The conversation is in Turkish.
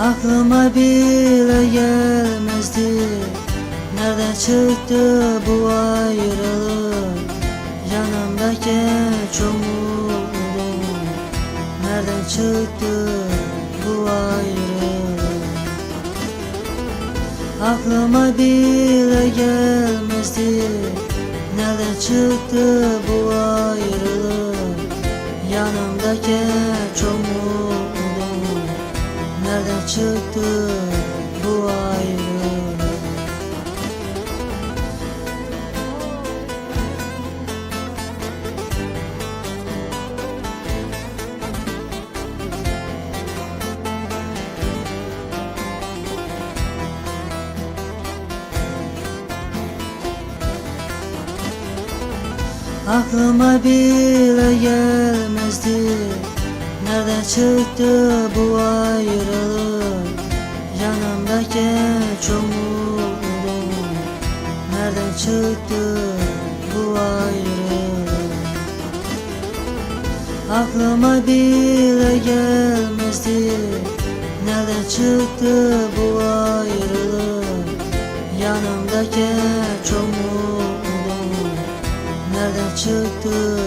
Aklıma bile gelmezdi, nereden çıktı bu ayrılık? Yanımdayken çok mutluydum, nereden çıktı bu ayrılık? Aklıma bile gelmezdi, nereden çıktı bu ayrılık? Yanımdayken çok mutluydum, nereden çıktı bu ayrılık? Aklıma bile gelmezdi, nereden çıktı bu ayrılık? Yanımdayken çok mutluydum, nereden çıktı bu ayrılık? Aklıma bile gelmezdi, nereden çıktı bu ayrılık? Yanımdayken çok mutluydum, nereden çıktı